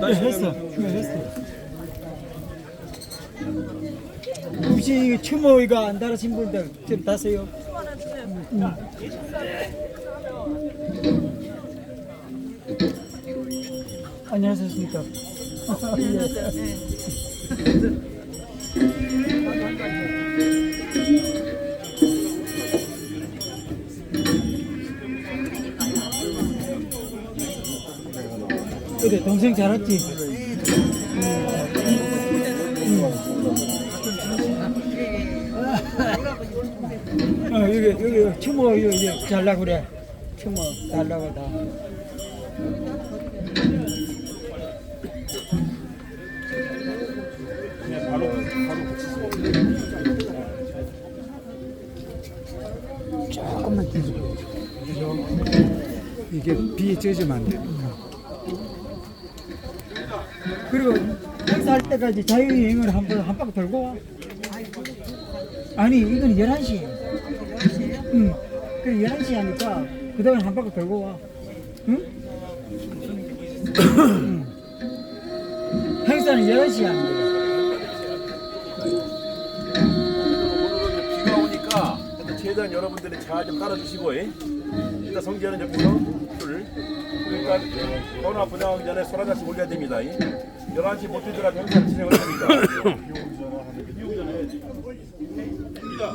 했어. 했어. 혹시 추모이가 안 달으신 분들 좀 다세요. 안녕하십니까. 그래, 동생 잘 왔지? 여기 추모 여기 잘라고 그래. 추모 달라고 다. 조금만 뒤집어. 이게 비에 젖으면 안 돼. 그리고 행사할 때까지 자유여행을 한 바퀴 돌고 와. 아니 이건 11시에. 응. 그래 11시 하니까 그 다음에 한 바퀴 돌고 와. 응? 응. 행사는 11시에 하는 거야. 오늘은 비가 오니까 최대한 여러분들이 잘 좀 따라주시고 일단 성지하는 옆에서 술 그러니까 코로나 분양하기 전에 술 한 잔씩 올려야 됩니다. 11시 못 뛰더라도 행사를 진행을 합니다. 비 오기 전에 됩니다.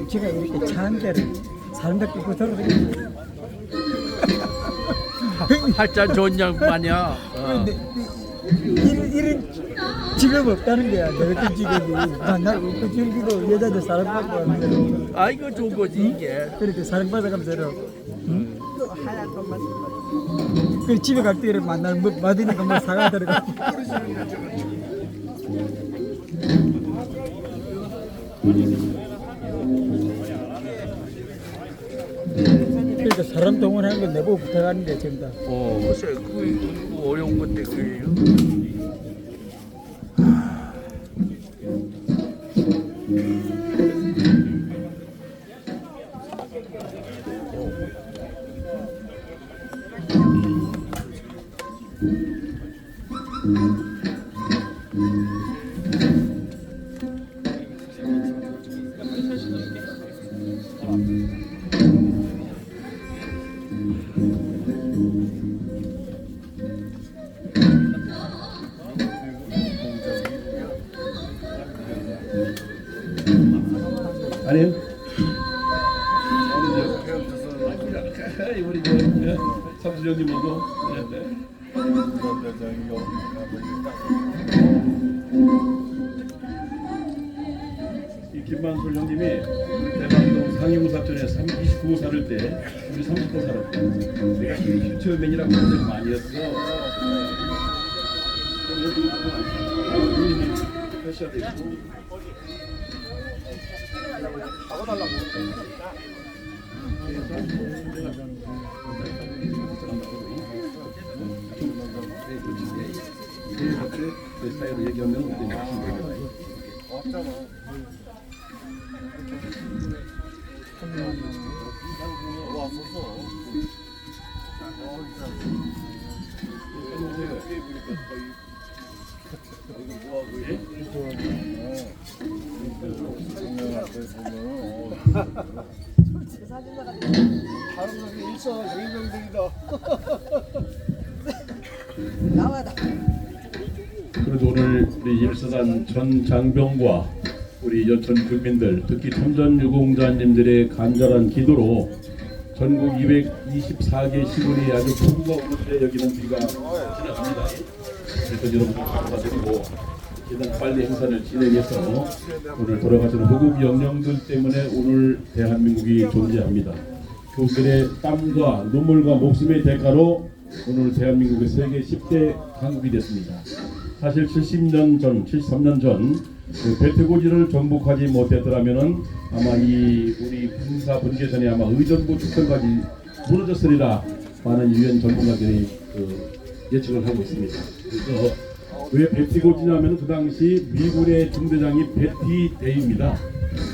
제가 이렇게 차 한 대를 사람들 끌고 들어다니는 팔자 좋은 양반이야. 이런 직업 없다는 거야. 내 같은 직업이 만나고 그 즐기고 여자들 사랑받고 하는데 아 이거 좋은 거지 이게. 그렇게 사랑받아가면서 응? 그 집에 갈 때 만나는 뭐 받으니까 뭐 사가 들어가. 그러니까 사람 동원하는 건 내보고 부탁하는 게 정답. 글쎄 그 어려운 건데 그게요. 아니요. 우리 삼수령님하고 이 김만솔 형님이 대방동 상해무사촌에 29호 살을 때 우리 30호 살았고 내가 퓨처맨이라고 굉장히 많이 했어. 하셔야 되고. 그 사이로 얘기하면 그래도 오늘 우리 일사단 전 장병과 우리 여천 국민들, 특히 참전유공자님들의 간절한 기도로 전국 224개 시군이 아주 풍부가 오는데 여기는 비가 지나갑니다. 그래서 여러분들 감사드리고 최대한 빨리 행사를 진행해서 오늘 돌아가시는 호국 영령들 때문에 오늘 대한민국이 존재합니다. 그들의 땀과 눈물과 목숨의 대가로 오늘 대한민국의 세계 10대 강국이 됐습니다. 사실 70년 전, 73년 전 그 배태고지를 정복하지 못했더라면은 아마 이 우리 군사 분계선이 아마 의정부 축선까지 무너졌으리라 많은 유엔 전문가들이 예측을 하고 있습니다. 그래서 왜 베티고지냐면 그 당시 미군의 중대장이 베티 데이입니다.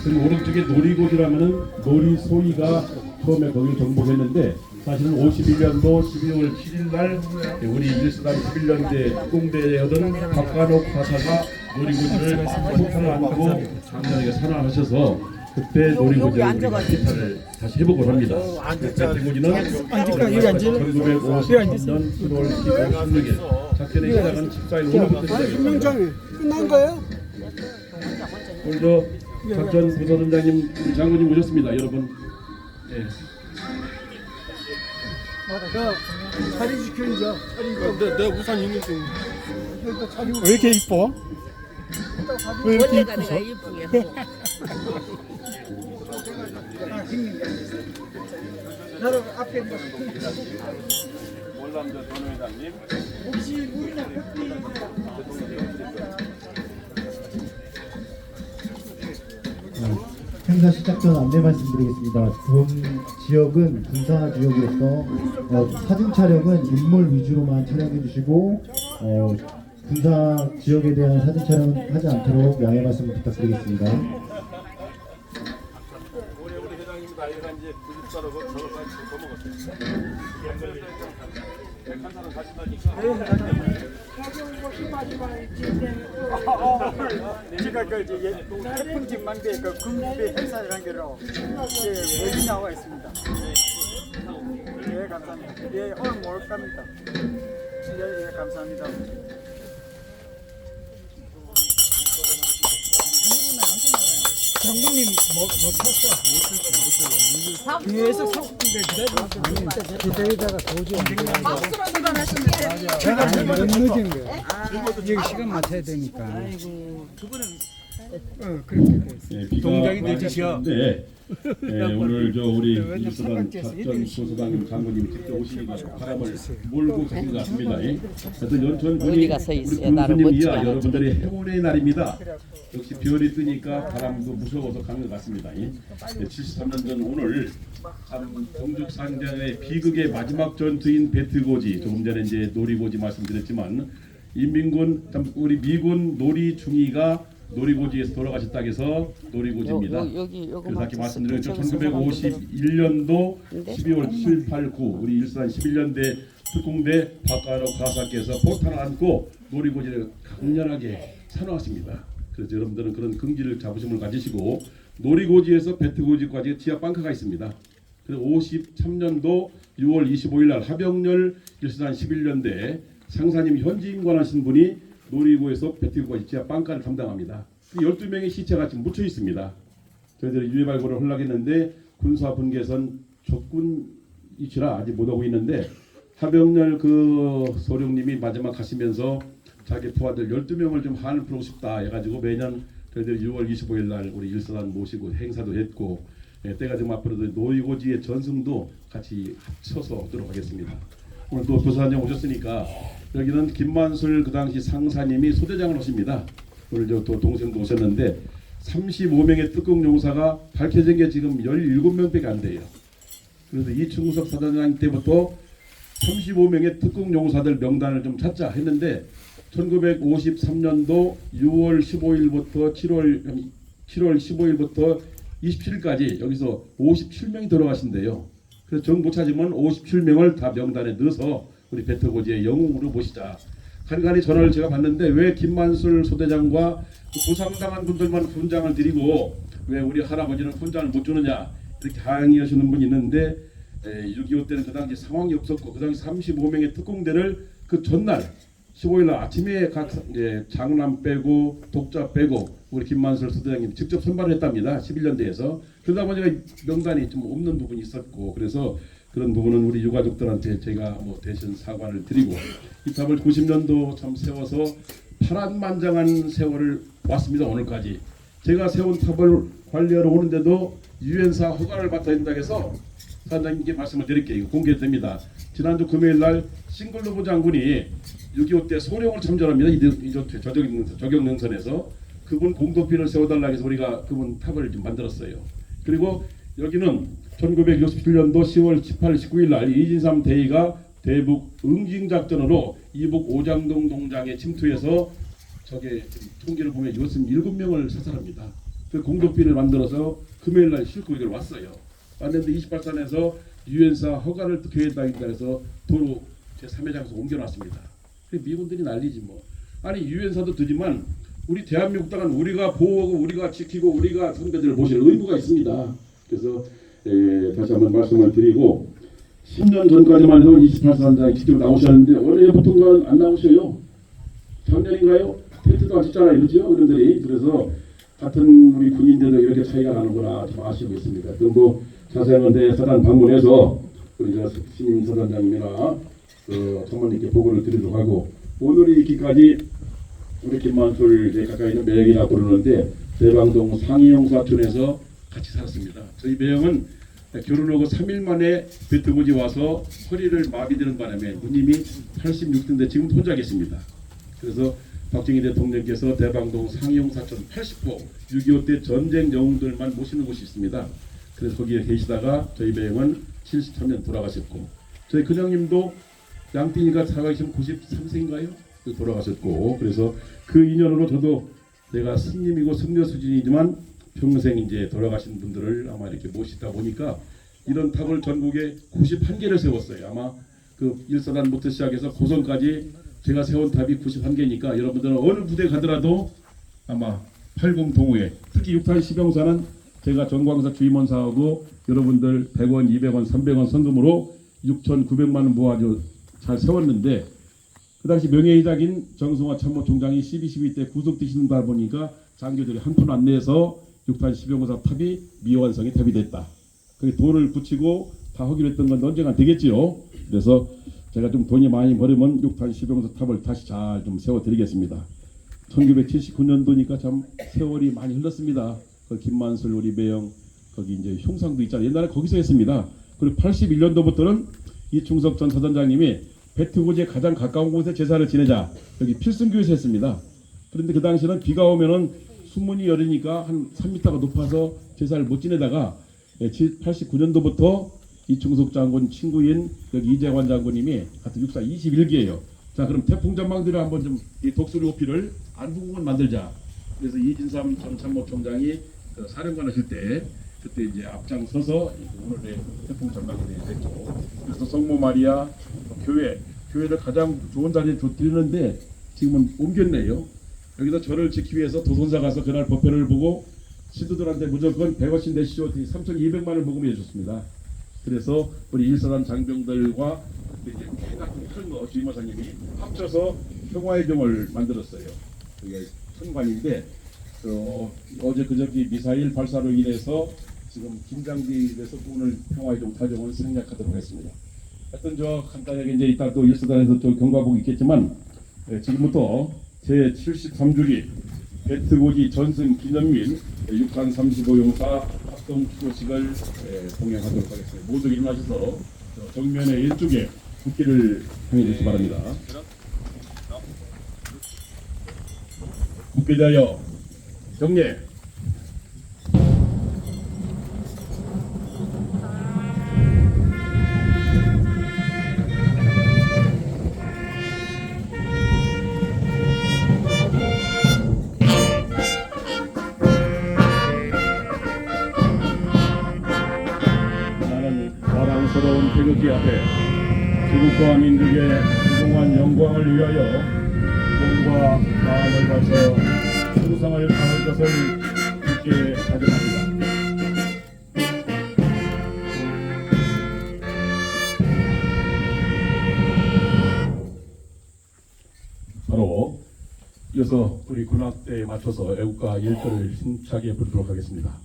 그리고 오른쪽에 놀이고지라면은 놀이소이가 처음에 거기를 정복했는데 사실은 51년도 12월 7일 날 우리 일수단 11년대 특공대였던 박관옥 화사가 놀이고지를 폭탄을 안고 장난하게 산화하셔서 그때 놀이고지를 기타를 다시 회복을 합니다. 베티고지는 1953년 1월 16일 작전의 시작은 14일 오늘부터 시작입니다. 끝난 거예요? 오늘 저 작전 부서단장님 우리 장군님 오셨습니다, 여러분. 예. 자리 지켜야죠. 내 우산 있는데. 왜 이렇게 이뻐? 왜 이렇게 원래가 내가 이쁘게 하고. 나도 앞에 뭐 월남저 전 회장님. 혹시 물이나 행사 시작 전 안내 말씀드리겠습니다. 본 지역은 군사 지역이어서 사진 촬영은 인물 위주로만 촬영해 주시고 군사 지역에 대한 사진 촬영은 하지 않도록 양해 말씀 부탁드리겠습니다. 우리 회장님 나이가 이제 90살하고 저까지 더 먹었어요. 백한 사람 가신다니까. 제가 그 태풍진 망대 그 군대 행사를 한 게로 여기 나와 있습니다. 예, 감사합니다. 예, 오늘 뭘 갑니다. 예, 감사합니다. 장군님 못 탔어. 뒤에서 소금대 기다리고 기다리다가 도저히 제가 너무 늦은 거예요. 여기 시간 맞춰야 되니까. 아이고, 그분은 그렇게 됐어요. 동작이 늦으셔. 오늘 저 우리 일수단 작전 소소당 장군님이 직접 오시니까 바람을 몰고 가신 것 같습니다. 하여튼 연천군이 우리 군수님 이하 여러분들의 행운의 날입니다. 역시 별이 뜨니까 바람도 무서워서 가는 것 같습니다. 73년 전 오늘 동죽산장의 비극의 마지막 전투인 베트고지, 조금 전에 이제 놀이고지 말씀드렸지만 인민군 우리 미군 놀이 중위가 놀이고지에서 돌아가셨다고 해서 놀이고지입니다. 그래서 아까 말씀드린 1951년도 12월 7, 8, 9 우리 일산 11년대 특공대 박관옥 가사께서 포탄을 안고 놀이고지를 강렬하게 산화했습니다. 그래서 여러분들은 그런 긍지를 자부심을 가지시고 놀이고지에서 베트고지까지 지하 방카가 있습니다. 그래서 53년도 6월 25일 날 하병렬 일산 11년대 상사님 현지임관 하신 분이 놀이고에서 베트고까지 지하 방카를 담당합니다. 12명의 시체가 지금 묻혀 있습니다. 저희들이 유해발굴을 하려고 했는데 군사 분계선 적군 이치라 아직 못 오고 있는데 하병렬 그 소령님이 마지막 가시면서 자기 부하들 12명을 좀 한을 풀고 싶다 해가지고 매년 저희들이 6월 25일 날 우리 일사단 모시고 행사도 했고 때가 좀 앞으로도 놀이고지의 전승도 같이 합쳐서 하도록 하겠습니다. 오늘 또 부사장 오셨으니까 여기는 김만술 그 당시 상사님이 소대장을 하십니다. 오늘 저 또 동생도 오셨는데 35명의 특공용사가 밝혀진 게 지금 17명밖에 안 돼요. 그래서 이충석 사단장 때부터 35명의 특공용사들 명단을 좀 찾자 했는데 1953년도 6월 15일부터 7월 15일부터 27일까지 여기서 57명이 돌아가신대요. 그래서 정 못 찾으면 57명을 다 명단에 넣어서 우리 베트고지의 영웅으로 모시자. 간간히 전화를 제가 받는데 왜 김만술 소대장과 부상당한 분들만 훈장을 드리고 왜 우리 할아버지는 훈장을 못 주느냐 이렇게 항의하시는 분이 있는데 6.25 때는 그 당시 상황이 없었고 그 당시 35명의 특공대를 그 전날 15일 날 아침에 각 장남 빼고 독자 빼고 우리 김만술 소대장님이 직접 선발을 했답니다. 11년대에서. 그러다 보니까 명단이 좀 없는 부분이 있었고 그래서 그런 부분은 우리 유가족들한테 제가 뭐 대신 사과를 드리고 이 탑을 90년도 참 세워서 파란만장한 세월을 왔습니다. 오늘까지. 제가 세운 탑을 관리하러 오는데도 유엔사 허가를 받아야 된다고 해서 사장님께 말씀을 드릴게요. 이거 공개됩니다. 지난주 금요일 날 싱글로브 장군이 6.25 때 소령을 참전합니다. 이조퇴 저격능선에서 그분 공도핀을 세워달라고 해서 우리가 그분 탑을 좀 만들었어요. 그리고 여기는 1967년도 10월 18, 19일 날 이진삼 대위가 대북 응징 작전으로 이북 오장동 동장에 침투해서 저게 지금 통계를 보면 이것은 7명을 사살합니다. 그 공격비를 만들어서 금요일 날 싣고 이걸 왔어요. 왔는데 28선에서 유엔사 허가를 교회당했다 해서 도로 제3회 장소 옮겨놨습니다. 미군들이 난리지 뭐. 아니 유엔사도 드지만 우리 대한민국 땅은 우리가 보호하고 우리가 지키고 우리가 선배들을 모실 의무가 있습니다. 그래서 다시 한번 말씀을 드리고 10년 전까지만 해도 28선장이 직접 나오셨는데 올해부터는 안 나오셔요. 작년인가요? 텐트도 안 쳤잖아요. 그렇죠? 어른들이. 그래서 같은 우리 군인들도 이렇게 차이가 나는구나 좀 아시고 있습니다. 그리고 자세한 대사단 방문해서 우리 신임 사단장님이나 장관님께 보고를 드리도록 하고 오늘이 있기까지 우리 김만솔 가까이 있는 매형이라 부르는데 대방동 상이용사촌에서 같이 살았습니다. 저희 매형은 결혼하고 3일 만에 베트고지 와서 허리를 마비되는 바람에 누님이 86세인데 지금 혼자 계십니다. 그래서 박정희 대통령께서 대방동 상이용사촌 80호 6.25 때 전쟁 영웅들만 모시는 곳이 있습니다. 그래서 거기에 계시다가 저희 매형은 73년 돌아가셨고 저희 큰형님도 양띵이가 살아계시면 93세인가요? 돌아가셨고 그래서 그 인연으로 저도 내가 스님이고 승려 수준이지만 평생 이제 돌아가신 분들을 아마 이렇게 모시다 보니까 이런 탑을 전국에 91개를 세웠어요. 아마 그 일사단부터 시작해서 고성까지 제가 세운 탑이 91개니까 여러분들은 어느 부대 가더라도 아마 80 동호회 특히 6탄 시병사는 제가 전광사 주임원사하고 여러분들 100원, 200원, 300원 선금으로 6,900만 원 모아서 잘 세웠는데 그 당시 명예회장인 정승화 참모총장이 12.12 때 구속되시는다 보니까 장교들이 한 푼 안 내서 6탄 시병사 탑이 미완성이 탑이 됐다. 그 돈을 붙이고 다 하기로 했던 건 언젠가 되겠지요. 그래서 제가 좀 돈이 많이 벌으면 6탄 시병사 탑을 다시 잘 좀 세워드리겠습니다. 1979년도니까 참 세월이 많이 흘렀습니다. 그 김만솔 우리 매형 거기 이제 흉상도 있잖아요. 옛날에 거기서 했습니다. 그리고 81년도부터는 이충석 전 사단장님이 베트고지에 가장 가까운 곳에 제사를 지내자 여기 필승교에서 했습니다. 그런데 그 당시에는 비가 오면은 수문이 열리니까 한 3m가 높아서 제사를 못 지내다가 89년도부터 이충석 장군 친구인 여기 이재관 장군님이 같은 육사 21기예요. 자 그럼 태풍 전망대를 한번 좀 이 독수리 호피를 안부공을 만들자. 그래서 이진삼 전 참모총장이 그 사령관 하실 때 그때 이제 앞장서서 오늘의 태풍 전망대를 했죠. 그래서 성모 마리아 교회를 가장 좋은 자리에 드리는데 지금은 옮겼네요. 여기서 저를 지키기 위해서 도선사 가서 그날 법회를 보고 시도들한테 무조건 100원씩 내시죠. 3,200만 원을 모금해 줬습니다. 그래서 우리 일사단 장병들과 이제 큰 주임원사님이 합쳐서 평화의 종을 만들었어요. 그게 선관인데 어제 그저께 미사일 발사로 인해서 지금 김장지에서 오늘 평화의 종 타종을 생략하도록 하겠습니다. 하여튼 저 간단하게 이제 이따 또 일사단에서 또 경과복 있겠지만 지금부터 제 73주기 베트고지 전승 기념일 6단 35용사 합동 추도식을 봉행하도록 하겠습니다. 모두 일어나셔서 정면의 일쪽에 국기를 향해 주시기 바랍니다. 국기에 대하여 경례. 사랑스러운 태극기 앞에 조국과 민족의 무궁한 영광을 위하여 몸과 마음을 바쳐 충성을 다할 것을 굳게 다짐합니다. 바로 이어서 우리 군악대에 맞춰서 애국가 1절을 힘차게 부르도록 하겠습니다.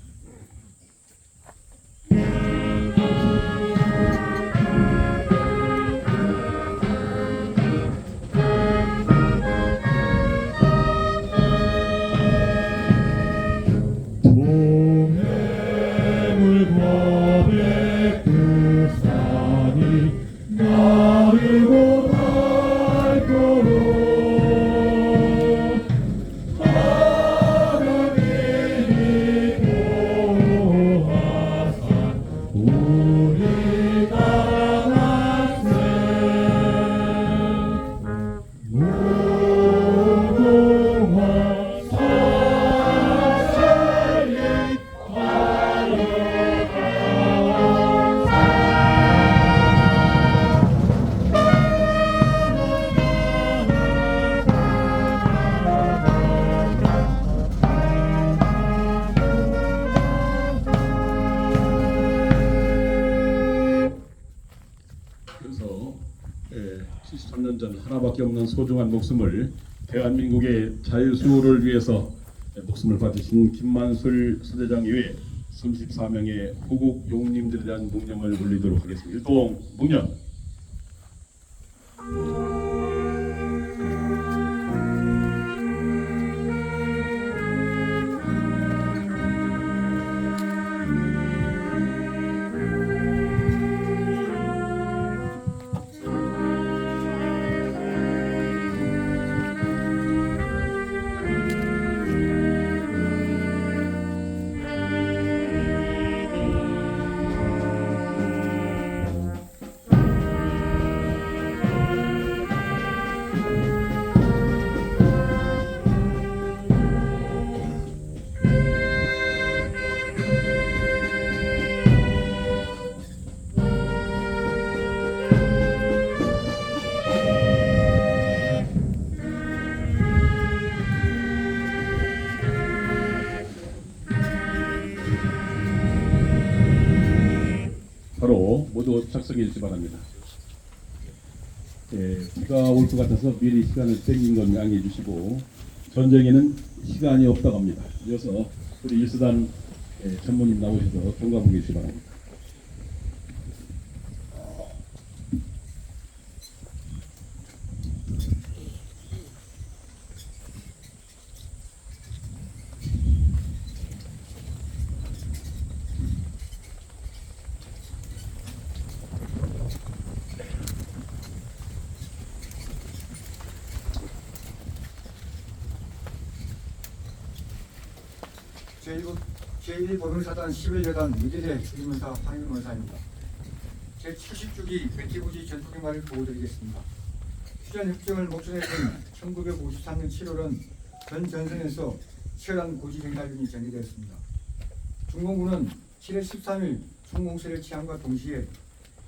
전전 하나밖에 없는 소중한 목숨을 대한민국의 자유수호를 위해서 목숨을 바치신 김만술 수대장 이외 34명의 호국 용님들에 대한 묵념을 올리도록 하겠습니다. 일동 묵념. 바로 모두 작성해 주시기 바랍니다. 비가 올 것 같아서 미리 시간을 땡긴 건 양해해 주시고 전쟁에는 시간이 없다고 합니다. 이어서 우리 일수단 전무님 나오셔서 경감해 주시기 바랍니다. 제1보병사단 11여단 위대대 주임원사 황윤원사입니다. 제70주기 백기부지 전투기말을 보고드리겠습니다. 휴전 협정을 목전에 둔 1953년 7월은 전 전선에서 치열한 고지 행사균이 전개되었습니다. 중공군은 7월 13일 총공세를 취함과 동시에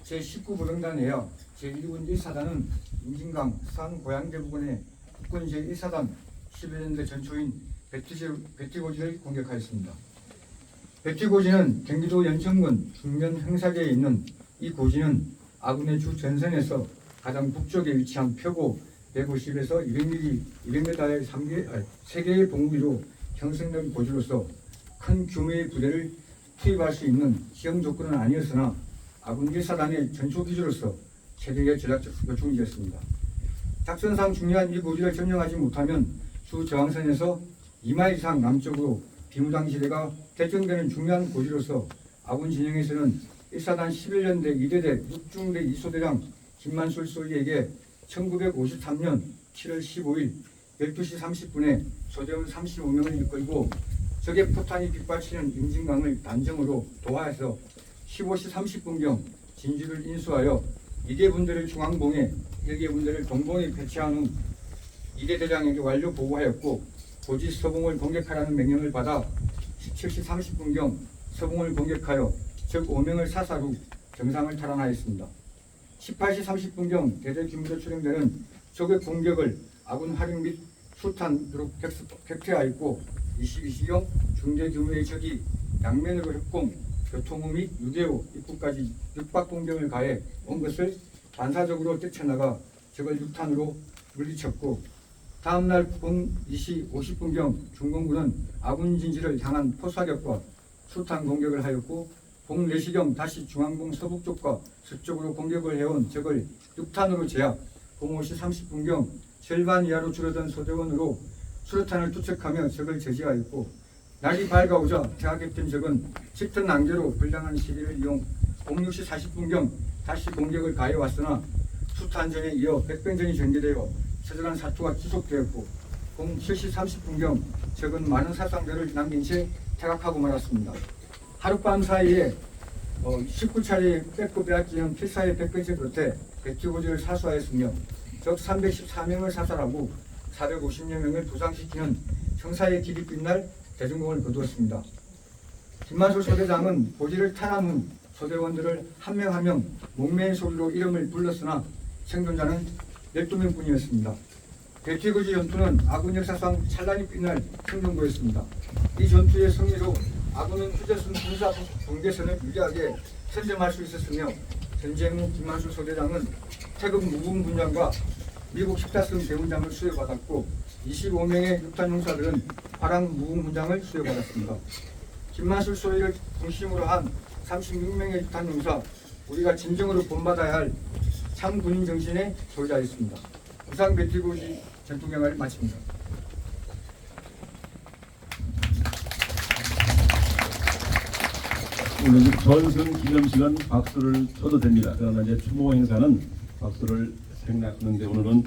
제19보병단 내야 제1군 1사단은 임진강 산 고양대 부근의 국군 제1사단 11년대 전초인 백티고지를 공격하였습니다. 백티고지는 경기도 연천군 중면 행사계에 있는 이 고지는 아군의 주 전선에서 가장 북쪽에 위치한 표고 150에서 200m의 3개의 봉우리로 형성된 고지로서 큰 규모의 부대를 투입할 수 있는 지형 조건은 아니었으나 아군 1사단의 전초기지로서 최대의 전략적 요충지였습니다. 작전상 중요한 이 고지를 점령하지 못하면 주 저항선에서 2마일 이상 남쪽으로 비무장지대가 결정되는 중요한 고지로서 아군 진영에서는 1사단 11년대 2대대 6중대 2소대장 김만술 소위에게 1953년 7월 15일 12시 30분에 소대원 35명을 이끌고 적의 포탄이 빗발치는 임진강을 단정으로 도하에서 15시 30분경 진주를 인수하여 2대 분대를 중앙봉에 1개 분대를 동봉에 배치한 후 2대 대장에게 완료 보고하였고 고지 서봉을 공격하라는 명령을 받아 17시 30분경 서봉을 공격하여 적 5명을 사살 후 정상을 탈환하였습니다. 18시 30분경 대대 규모로 추정되는 적의 공격을 아군 활용 및 수탄으로 격퇴하였고 22시경 중대 규모의 적이 양면으로 협공, 교통우 및 유대호 입구까지 육박 공격을 가해 온 것을 반사적으로 뛰쳐나가 적을 6탄으로 물리쳤고 다음날 봄 2시 50분경 중공군은 아군 진지를 향한 포사격과 수탄 공격을 하였고 봄 4시경 다시 중앙봉 서북쪽과 서쪽으로 공격을 해온 적을 6탄으로 제압, 봄 5시 30분경 절반 이하로 줄어든 소대원으로 수류탄을 투척하며 적을 제지하였고 날이 밝아오자 퇴학했던 적은 짙은 안개로 불량한 시기를 이용 봄 6시 40분경 다시 공격을 가해왔으나 수탄전에 이어 백병전이 전개되어 처절한 사투가 지속되었고 봄 7시 30분경 적은 많은 사상자를 남긴 채 퇴각하고 말았습니다. 하룻밤 사이에 19차례 뺏고 빼앗기는 필사의 백병전 끝에 백지고지를 사수하였으며 적 314명을 사살하고 450여 명을 부상시키는 형사의 길이 빛날 대성공을 거두었습니다. 김만술 소대장은 고지를 탈환 후 소대원들을 한 명 한 명 목매의 소리로 이름을 불렀으나 생존자는 12명 뿐이었습니다. 백지고지 전투는 아군 역사상 찬란히 빛날 성공부였습니다. 이 전투의 승리로 아군은 휴전선 군사 경계선을 유리하게 선점할 수 있었으며 전쟁 후 김만술 소대장은 태극 무궁군장과 미국 14승 대훈장을 수여받았고 25명의 육탄 용사들은 화랑 무궁 훈장을 수여받았습니다. 김만술 소위를 중심으로 한 36명의 육탄 용사, 우리가 진정으로 본받아야 할 참 군인 정신의 소유자였습니다. 부상 배틀고지 전투경화를 마칩니다. 오늘 전승 기념식은 박수를 쳐도 됩니다. 그러나 이제 추모 행사는 박수를 생략하는데 오늘은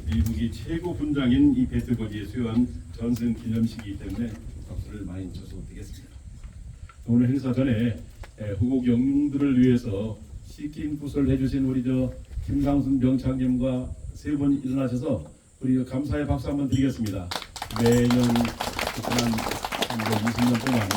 미국이 최고 훈장인 이 배틀고지에 수여한 전승 기념식이기 때문에 박수를 많이 쳐도 되겠습니다. 오늘 행사 전에 후국 영웅들을 위해서 시킨 구슬 해주신 우리 김상순 병창님과 세 분 일어나셔서 우리 감사의 박수 한번 드리겠습니다. 매년 지난 20년 동안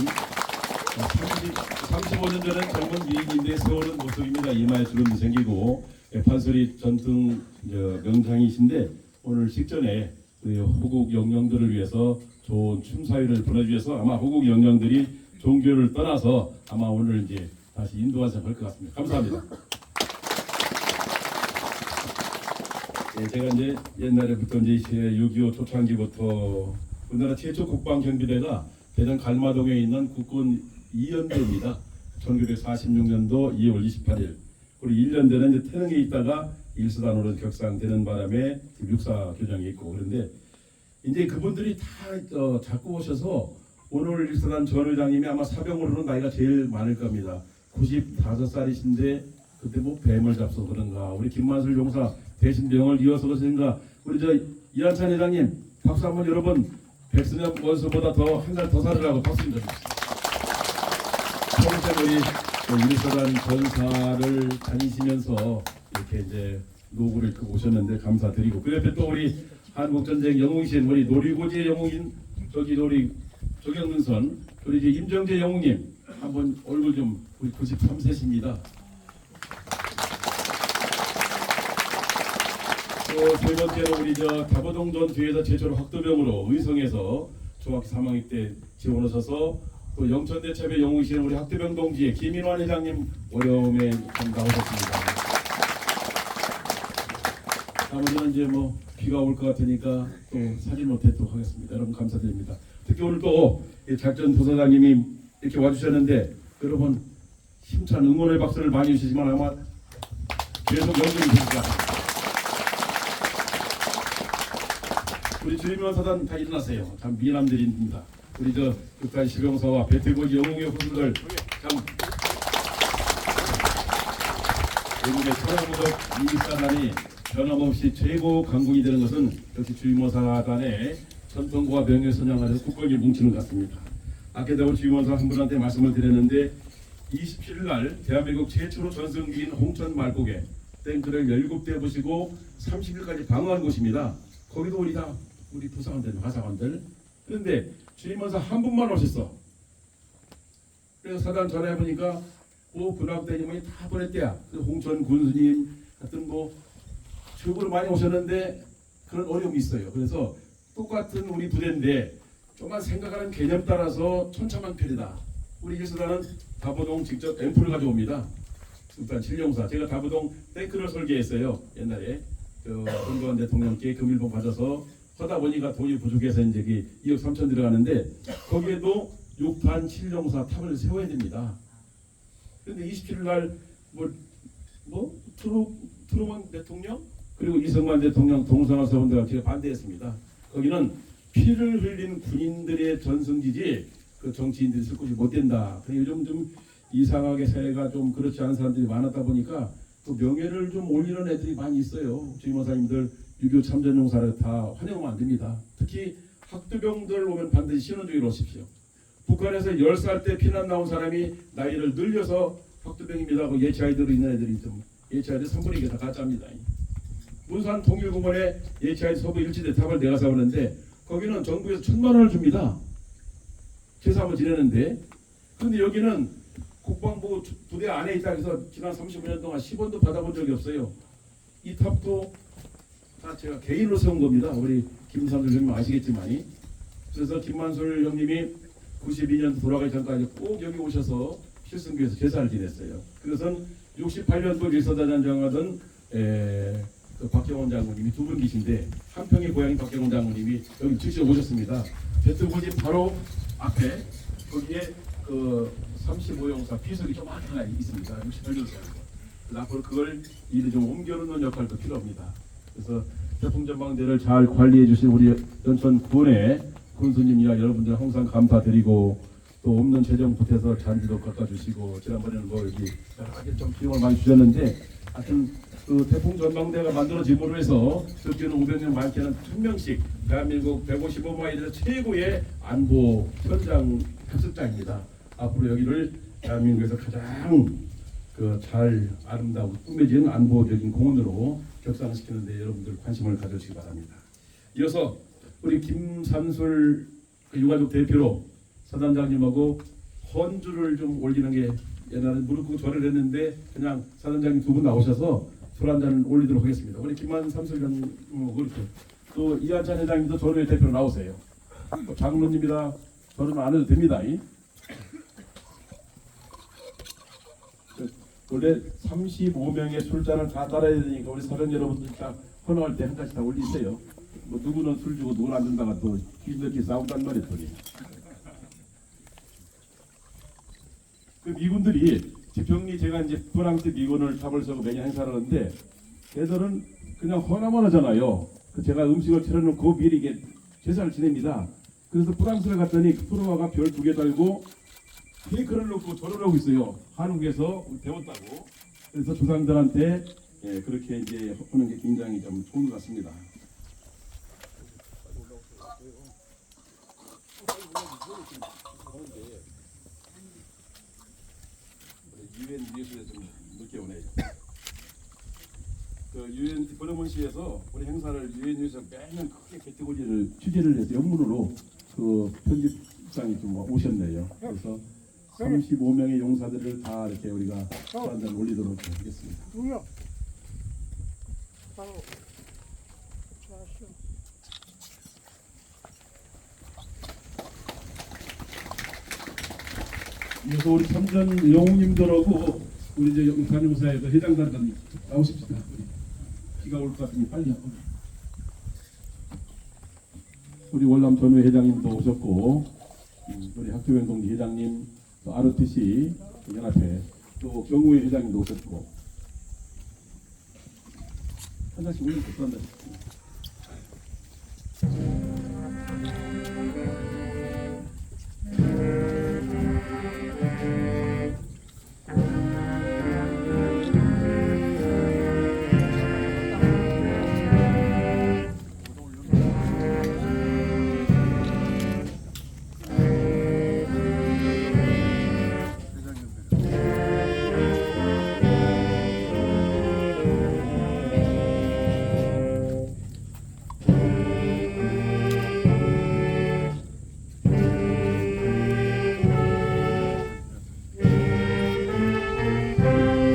35년 전엔 젊은 미인인데 세월은 모습입니다. 이마에 주름이 생기고 판소리 전통 명장이신데 오늘 식전에 우리 호국 영령들을 위해서 좋은 춤사위를 보내주셔서 아마 호국 영령들이 종교를 떠나서 아마 오늘 이제 다시 인도하셔서 할 것 같습니다. 감사합니다. 제가 이제 옛날에부터 이제 6.25 초창기부터 우리나라 최초 국방경비대가 대전 갈마동에 있는 국군 2연대입니다. 1946년도 2월 28일. 우리 1년대는 이제 태릉에 있다가 일수단으로 격상되는 바람에 지금 육사 교정이 있고 그런데 이제 그분들이 다 자꾸 오셔서 오늘 일수단 전 회장님이 아마 사병으로는 나이가 제일 많을 겁니다. 95살이신데 그때 뭐 뱀을 잡숴서 그런가 우리 김만술 용사 대신병을 이어서 그러신가 우리 이한찬 회장님 박수 한번 여러분 백승엽 원수보다 더 한 달 더 살으라고 박수 좀 드립니다. 평생 우리 일사단 전사를 다니시면서 이렇게 이제 노고를 입고 오셨는데 감사드리고 그 옆에 또 우리 한국전쟁 영웅이신 우리 놀이고지의 영웅인 우리 조경근선 우리 이제 임정재 영웅님 한번 얼굴 좀 우리 93세십니다. 또 세 번째로 우리 다보동전 뒤에서 최초로 학도병으로 의성에서 중학교 3학년 때 지원하셔서 또 영천대첩의 영웅이신 우리 학도병 동지의 김인환 회장님 어려움에 나오셨습니다. 나머지는 이제 뭐 비가 올 것 같으니까 또 사진 못했도록 하겠습니다. 여러분 감사드립니다. 특히 오늘 또 작전 부사장님이 이렇게 와주셨는데 여러분 힘찬 응원의 박수를 많이 주시지만 아마 계속 연금이 되실 것 같아요. 우리 주임원 사단 다 일어나세요. 참 미남들입니다. 우리 국가 실용사와 배틀고지 영웅의 후손들 참 외국의 천하무적 민사단이 변함없이 최고 강국이 되는 것은 역시 주임원 사단의 전통과 명예 선양하는 국권이 뭉치는 것 같습니다. 아까 내가 주임원 사단 한 분한테 말씀을 드렸는데 27일 날 대한민국 최초로 전승기인 홍천 말곡에 탱크를 17대 보시고 30일까지 방어한 곳입니다. 거기도 우리 부상원들, 화상원들. 그런데 주임원사 한 분만 오셨어. 그래서 사단 전화해보니까 군악대님이 다 보냈대야. 홍천 군수님 같은 최고로 많이 오셨는데 그런 어려움이 있어요. 그래서 똑같은 우리 부대인데 좀만 생각하는 개념 따라서 천차만별이다. 우리 일수단은 다보동 직접 앰프를 가져옵니다. 일단 칠용사 제가 다보동 탱크를 설계했어요. 옛날에 전두환 대통령께 금일봉 받아서 하다 보니까 돈이 부족해서 이제 2억 3천 들어가는데 거기에도 6탄 7용사 탑을 세워야 됩니다. 그런데 27일 날 트루먼 대통령 그리고 이승만 대통령 동성화 서원대가 제가 반대했습니다. 거기는 피를 흘린 군인들의 전승지지 그 정치인들이 쓸 곳이 못 된다. 요즘 좀 이상하게 사회가 좀 그렇지 않은 사람들이 많았다 보니까 또 명예를 좀 올리는 애들이 많이 있어요. 주임원사님들 6.25 참전용사를 다 환영하면 안 됩니다. 특히 학도병들 오면 반드시 신원주의로 오십시오. 북한에서 10살 때 피난 나온 사람이 나이를 늘려서 학도병입니다 하고 예치아이들로 있는 애들이 좀 예치아이들 3분의 2가 다 가짜입니다. 문산 통일공원에 예치아이 서부 일지대 탑을 내가 사오는데 거기는 정부에서 1,000만 원을 줍니다. 제사 한번 지내는데 근데 여기는 국방부 부대 안에 있다 해서 지난 35년 동안 10원도 받아본 적이 없어요. 이 탑도 다 제가 개인으로 세운 겁니다. 우리 김삼술 형님 아시겠지만 그래서 김만술 형님이 92년 돌아가기 전까지 꼭 여기 오셔서 필승교에서 제사를 지냈어요. 그것은 68년도 일사단장하던 그 박경원 장군님이 두 분 계신데 한평의 고향인 박경원 장군님이 여기 직접 오셨습니다. 배트고지 바로 앞에 거기에 그 35용사 비석이 좀 하나 있습니다. 68년생. 그래서 앞으로 그걸 일을 좀 옮겨놓는 역할도 필요합니다. 그래서 태풍전망대를 잘 관리해 주신 우리 연천 군의 군수님이나 여러분들 항상 감사드리고 또 없는 재정 보태서 잔디도 깎아주시고 지난번에는 뭐 여기 여러 가지 좀 비용을 많이 주셨는데 하여튼 그 태풍 전망대가 만들어짐으로 해서 적게는 500명 많게는 1000명씩 대한민국 155마일에서 최고의 안보 현장 학습장입니다. 앞으로 여기를 대한민국에서 가장 그 잘 아름다고 꾸며진 안보적인 공원으로 격상시키는데 여러분들 관심을 가져주시기 바랍니다. 이어서 우리 김산술 유가족 대표로 사단장님하고 헌주를 좀 올리는 게 옛날에 무릎 꿇고 절을 했는데 그냥 사단장님 두 분 나오셔서 술 한 잔 올리도록 하겠습니다. 우리 김산술 장님 그렇죠. 또 이한찬 회장님도 전회 대표로 나오세요. 장로님이라 절은 안 해도 됩니다. 원래 35명의 술잔을 다 따라야 되니까 우리 사전 여러분들 딱 헌화할 때 한 잔씩 다 올리세요. 뭐 누구는 술 주고 누구는 안 준다가 또 귀신들끼리 싸운단 말이에요. 그 미군들이 지평리 제가 이제 프랑스 미군을 탑을서고 매년 행사를 하는데 걔들은 그냥 헌화만 하잖아요. 제가 음식을 차려놓고 미리 이게 제사를 지냅니다. 그래서 프랑스를 갔더니 프로화가 별 2개 달고 케이크를 넣고 절을 하고 있어요. 한국에서 배웠다고. 그래서 조상들한테 그렇게 이제 하는 게 굉장히 좀 좋은 것 같습니다. 유엔 뉴스에 좀 늦게 오네요. 그 유엔 디플로마시에서 우리 행사를 유엔 뉴스에 매년 크게 개최고지를 취재를 해서 영문으로 그 편집장이 좀 오셨네요. 그래서 35명의 용사들을 다 이렇게 우리가 한잔 올리도록 하겠습니다. 누구야? 바로 잘하시오. 이어서 우리 참전 영웅님들하고 우리 이제 용사님사에서 회장단장 나오십시다. 비가 올 것 같으니 빨리 한번. 우리 월남 전회 회장님도 오셨고 우리 학교행동지 회장님 또 ROTC 연합회 또 경우회 회장님도 오셨고 한 잔씩 올리면 좋단다.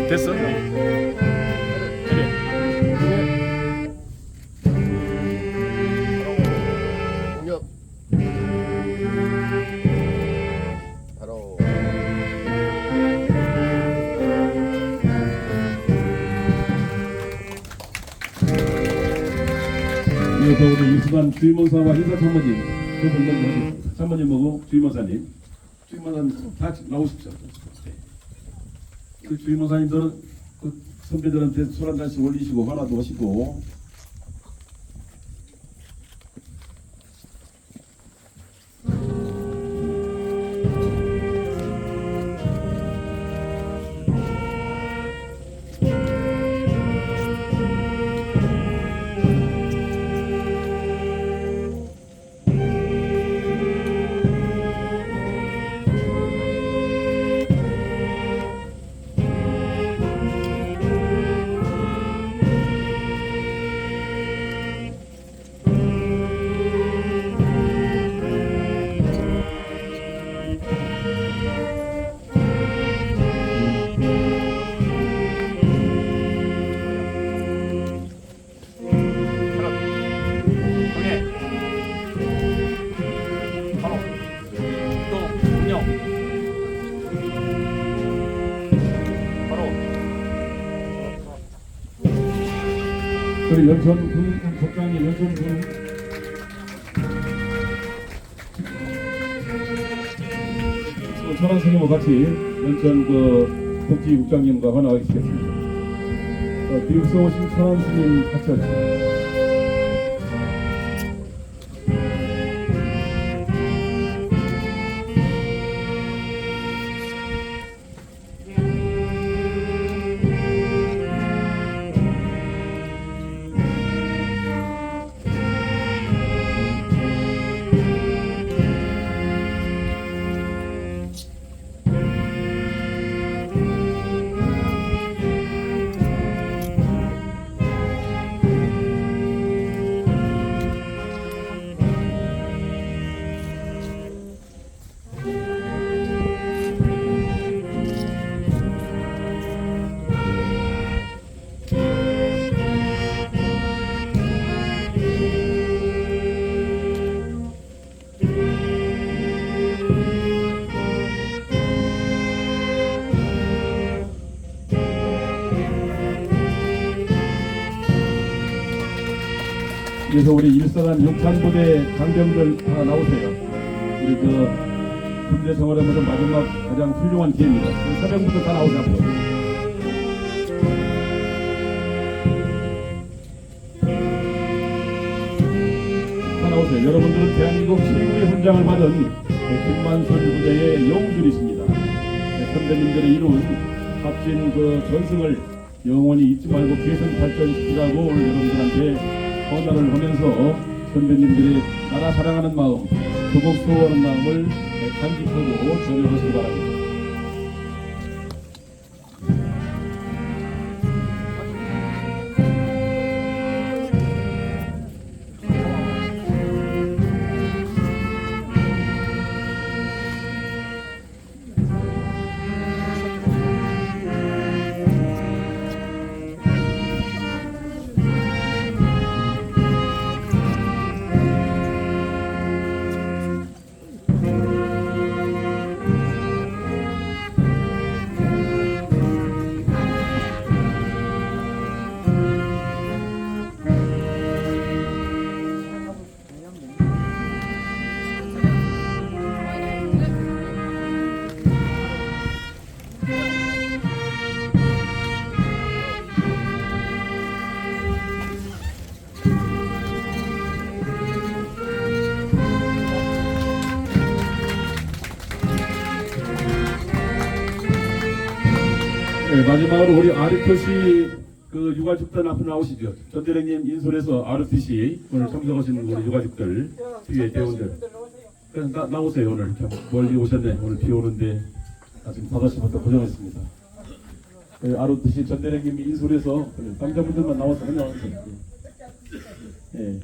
됐어? 공격 바로 이어서 우리 이수단 주임원사와 인사 참모님 그분 먼저 하겠습니다. 참모님하고 주임원사님 다 나오십시오. 그 주임원사님들은 그 선배들한테 술 한 잔씩 올리시고 하나도 하시고 우리 연천군 국장님, 연천군 천안 선생님과 같이 연천 그 복지국장님과 환호하겠습니다. 미국서 오신 천안 스님 같이 하시죠. 그래서 우리 일사단 육탄부대 장병들 다 나오세요. 우리 군대 생활하면서 마지막 가장 훌륭한 기회입니다. 우리 사병부들 다 나오세요. 앞으로. 다 나오세요. 여러분들은 대한민국 최고의 훈장을 받은 김만선 부대의 영웅들이십니다. 선배님들이 이룬 값진 그 전승을 영원히 잊지 말고 계속 발전시키라고 오늘 여러분들한테 헌화를 하면서 선배님들의 나라 사랑하는 마음, 조국 수호하는 마음을 간직하고 전역하시기 바랍니다. 네, 마지막으로 우리 RTC 그 유가족들 앞으로 나오시죠. 전대령님 인솔에서 RTC 오늘 참석하시는 우리 유가족들 뒤에 대원들 그래서 나오세요. 오늘 참 멀리 오셨네. 오늘 비 오는데 아침 5시부터 고생했습니다. 네, RTC 전대령님 인솔에서 남자분들만 나와서 환영하세요. 네.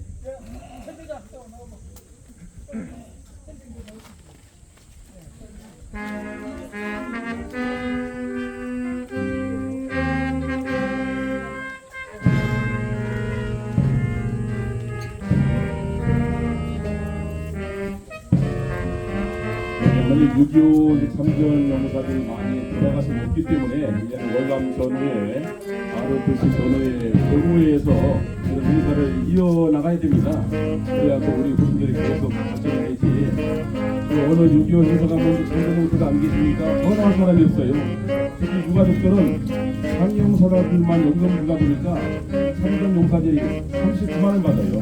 아니 6.25 참전 용사들이 많이 돌아가서 없기 때문에 이제는 월남 전후에 RTC 전후에 경우에서 그런 행사를 이어나가야 됩니다. 그래야 또 우리 군인들이 계속 발전해야지. 또 어느 6.25 행사가 먼저 참전 용사가 안 계시니까 더 나올 사람이 없어요. 특히 유가족들은 상용사들만 연금 주다 보니까 참전 용사들이 39만 원 받아요.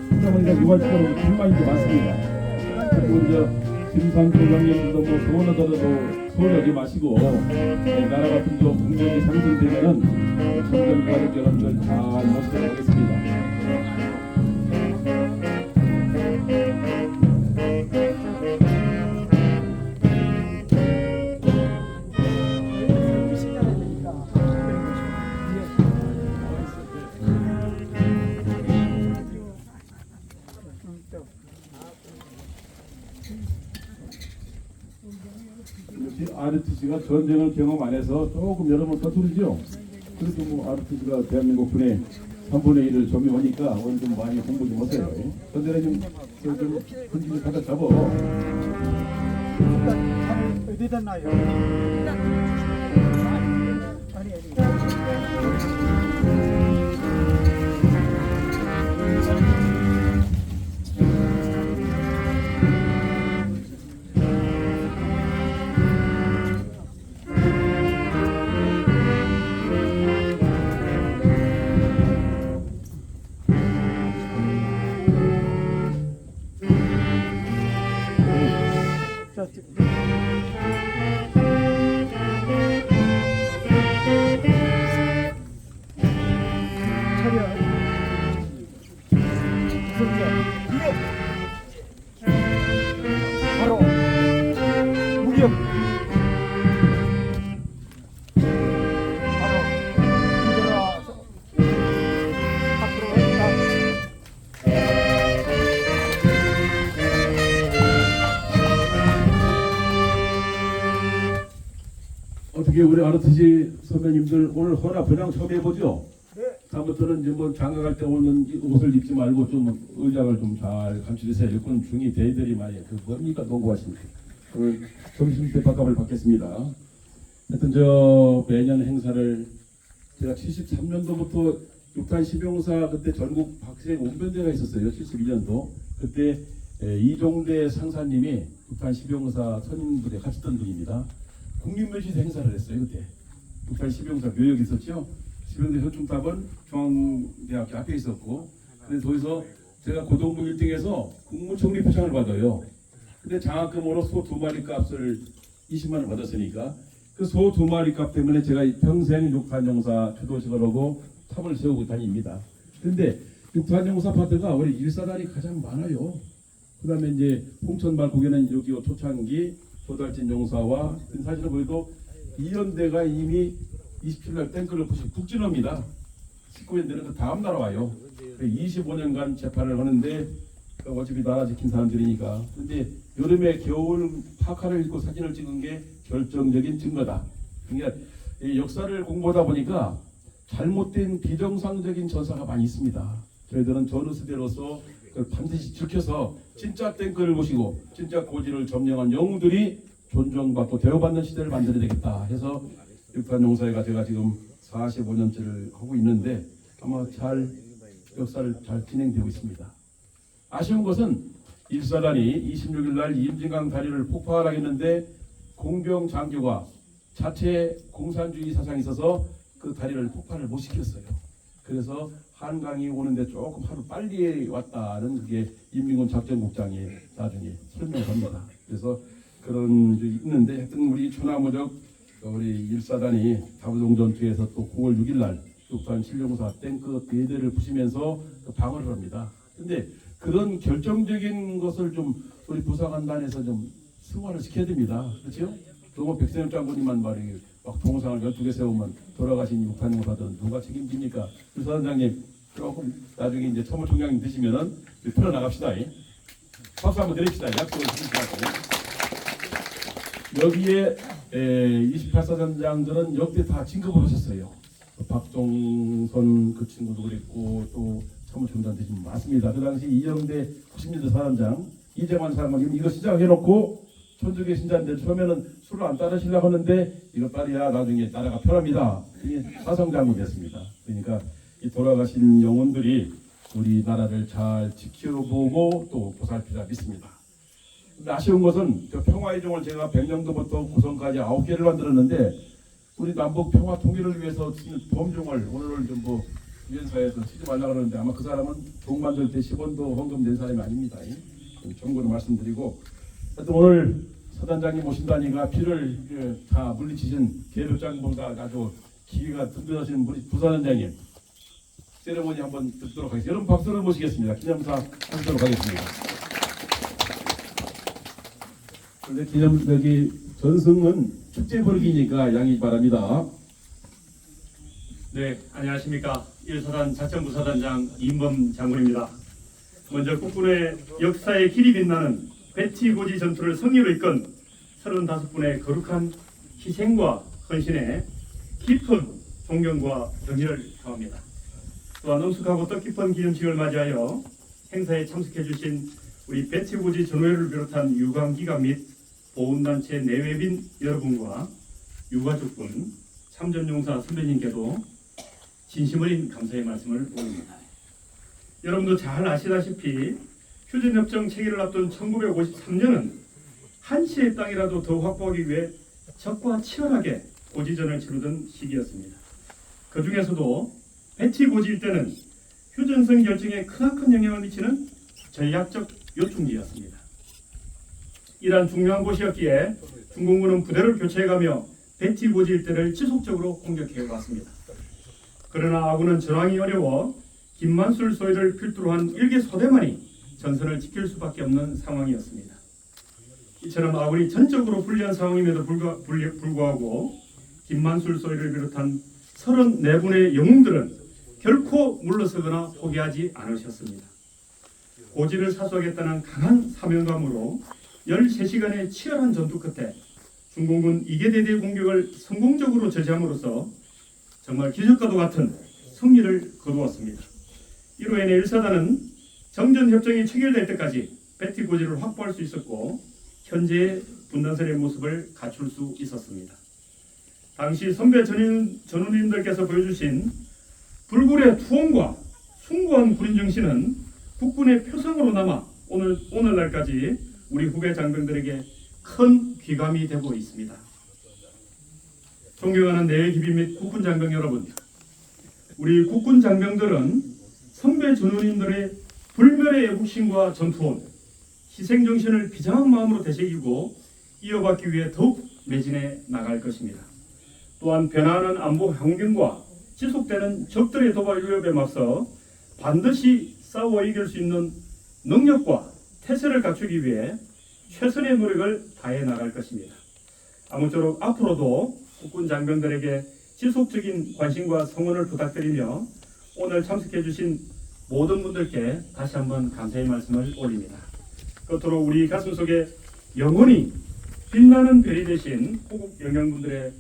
그러다 보니까 유가족들은 불만이 많습니다. 그리고 이제 김상 총장님도 뭐 소원하더라도 소홀하지 마시고 나라 같은 좀 국력이 상승되면은 청년 가족 여러분들 잘 모시도록 하겠습니다. RTC가 전쟁을 경험 안 해서 조금 여러분 서투르죠. 그래도 뭐 RTC가 대한민국 군의 3분의 1을 점유하니까 오늘 좀 많이 공부 좀 하세요. 전대령님 좀 흔들리 갖다 잡어. 어디다 놔요? 아니. 바로 무력. 바로 들어와서 앞으로 가. 어떻게 우리 아르티시 선배님들 오늘 허나 분양 처음 해보죠? 네. 다음부터는 이제 뭐 장가갈 때 오는 옷을 입지 말고 좀 의장을 좀 잘 감추세요. 일꾼 중이 대들이 많이 그 뭡니까 농구하십니까? 오늘 점심 때 밥값을 받겠습니다. 하여튼 저 매년 행사를 제가 73년도부터 육탄 시병사 그때 전국 학생 운변대가 있었어요. 72년도 그때 이종대 상사님이 육탄 시병사 선임부대 같이 있던 분입니다. 국립묘지에서 행사를 했어요. 그때 육탄 시병사 묘역이 있었죠. 시병대 현충탑은 중앙대학교 앞에 있었고, 그래서 거기서 제가 고등부 1등에서 국무총리 표창을 받아요. 근데 장학금으로 소 2마리 값을 20만 원 받았으니까 그 소 2마리 값 때문에 제가 평생 육탄용사 추도식을 하고 탑을 세우고 다닙니다. 근데 육탄용사 파트가 우리 일사단이 가장 많아요. 그 다음에 이제 홍천말 고개는 6.25 초창기 조달진 용사와 사실은 거기도 이연대가 이미 27날 탱크를 부시 북진합니다. 19년대는 그 다음 날 와요. 25년간 재판을 하는데 어차피 나라 지킨 사람들이니까. 근데 여름에 겨울 파카를 입고 사진을 찍은 게 결정적인 증거다. 그러니까 이 역사를 공부하다 보니까 잘못된 비정상적인 전사가 많이 있습니다. 저희들은 전우수대로서 그걸 반드시 지켜서 진짜 탱크를 모시고 진짜 고지를 점령한 영웅들이 존중받고 대우받는 시대를 만들어야 되겠다 해서 육탄용사회가 제가 지금 45년째를 하고 있는데 아마 잘 역사를 잘 진행되고 있습니다. 아쉬운 것은 일사단이 26일 날 임진강 다리를 폭파하겠는데 공병 장교가 자체 공산주의 사상이 있어서 그 다리를 폭발을 못 시켰어요. 그래서 한강이 오는데 조금 하루 빨리 왔다는 그게 인민군 작전국장이 나중에 설명합니다. 그래서 그런 적이 있는데 하여튼 우리 추나무적 우리 일사단이 다부동 전투에서 또 9월 6일 날 육탄 신령사 탱크 4대를 부시면서 방어를 합니다. 근데 그런 결정적인 것을 좀 우리 부사관단에서 좀 승화를 시켜야 됩니다. 그렇죠? 조금 백선엽 장군님만 말이 막 동상을 12개 세우면 돌아가신 육탄용사들은 누가 책임집니까? 부사단장님 조금 나중에 이제 참모총장님 되시면은 풀어나갑시다. 박수 한번 드립시다. 약속을 드립시다. 여기에 28사단장들은 역대 다 진급을 하셨어요. 박종선 그 친구도 그랬고 또 참모총장 되신 분 많습니다. 그 당시 이영대 90년대 사단장 이재만 사장님 이거 시작해놓고 천주교 신자인데 처음에는 술을 안 따르시려고 하는데 이거 따라야 나중에 나라가 편합니다. 이게 사성장군이었습니다. 그러니까 이 돌아가신 영혼들이 우리나라를 잘 지켜보고 또 보살피자 믿습니다. 근데 아쉬운 것은 저 평화의 종을 제가 100년도부터 구성까지 9개를 만들었는데 우리 남북 평화 통일을 위해서 쓰는 범종을 오늘 좀 뭐 위원사에서 쓰지 말라 그러는데 아마 그 사람은 종 만들 때 10원도 헌금 낸 사람이 아닙니다. 정부로 말씀드리고 하여튼 오늘 사단장님 오신다니까 피를 다 물리치신 계도장보다 아주 기회가 든든하신 우리 부사단장님 세레모니 한번 듣도록 하겠습니다. 여러분 박수를 모시겠습니다. 기념사 하도록 하겠습니다. 근데 기념 여기 전승은 축제 벌기니까 양해 바랍니다. 네, 안녕하십니까. 1사단 작전부사단장 임범 장군입니다. 먼저 국군의 역사의 길이 빛나는 배치고지 전투를 승리로 이끈 35분의 거룩한 희생과 헌신에 깊은 존경과 경의를 표합니다. 또한 능숙하고 뜻깊은 기념식을 맞이하여 행사에 참석해 주신 우리 배치고지 전우회를 비롯한 유관기관 및 보훈단체 내외빈 여러분과 유가족분, 참전용사 선배님께도 진심 어린 감사의 말씀을 올립니다. 여러분도 잘 아시다시피 휴전협정 체결을 앞둔 1953년은 한시의 땅이라도 더 확보하기 위해 적과 치열하게 고지전을 치르던 시기였습니다. 그 중에서도 배치 고지 일대는 휴전선 결정에 크나큰 영향을 미치는 전략적 요충지였습니다. 이러한 중요한 곳이었기에 중공군은 부대를 교체해가며 배치 고지 일대를 지속적으로 공격해 왔습니다. 그러나 아군은 전황이 어려워 김만술 소위를 필두로 한 일개 소대만이 전선을 지킬 수밖에 없는 상황이었습니다. 이처럼 아군이 전적으로 불리한 상황임에도 불구하고 김만술 소위를 비롯한 34분의 영웅들은 결코 물러서거나 포기하지 않으셨습니다. 고지를 사수하겠다는 강한 사명감으로 13시간의 치열한 전투 끝에 중공군 2개 대대의 공격을 성공적으로 저지함으로써 정말 기적과도 같은 승리를 거두었습니다. 이로 인해 1사단은 정전협정이 체결될 때까지 배치 고지를 확보할 수 있었고 현재의 분단설의 모습을 갖출 수 있었습니다. 당시 선배 전우님들께서 보여주신 불굴의 투혼과 숭고한 군인 정신은 국군의 표상으로 남아 오늘날까지 우리 후배 장병들에게 큰 귀감이 되고 있습니다. 존경하는 내외 기비 및 국군 장병 여러분, 우리 국군 장병들은 선배 전우님들의 불멸의 애국심과 전투원, 희생정신을 비장한 마음으로 되새기고 이어받기 위해 더욱 매진해 나갈 것입니다. 또한 변화하는 안보 환경과 지속되는 적들의 도발 위협에 맞서 반드시 싸워 이길 수 있는 능력과 태세를 갖추기 위해 최선의 노력을 다해 나갈 것입니다. 아무쪼록 앞으로도 국군 장병들에게 지속적인 관심과 성원을 부탁드리며 오늘 참석해 주신 모든 분들께 다시 한번 감사의 말씀을 올립니다. 끝으로 우리 가슴속에 영원히 빛나는 별이 되신 호국 영령분들의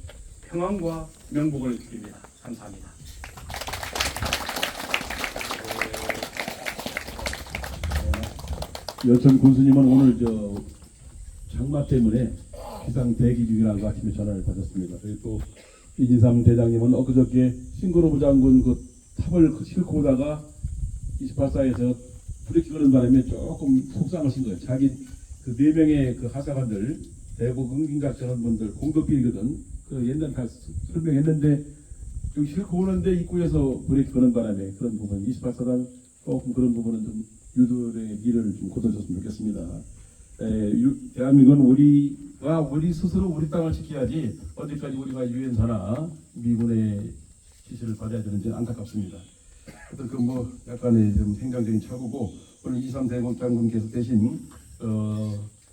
평안과 명복을 빕니다. 감사합니다. 여천 군수님은 오늘 장마 때문에 기상 대기 중이라고 아침에 전화를 받았습니다. 그리고 또 이진삼 대장님은 엊그저께 신건호부 장군 그 탑을 싣고 오다가 28사에서 브레이크 거는 바람에 조금 속상하신 거예요. 자기 그 4명의 그 하사관들 대북 응징작 저런 분들 공급비거든. 그 옛날 다 설명했는데 좀 싣고 오는데 입구에서 브레이크 거는 바람에 그런 부분 28사단 조금 그런 부분은 좀 유도의 길을 좀 거둬줬으면 좋겠습니다. 대한민국은 우리 스스로 우리 땅을 지켜야지 어디까지 우리가 유엔사나 미군의 지시를 받아야 되는지 안타깝습니다. 어떤 약간의 좀 행정적인 착오고 오늘 이삼 대장군께서 대신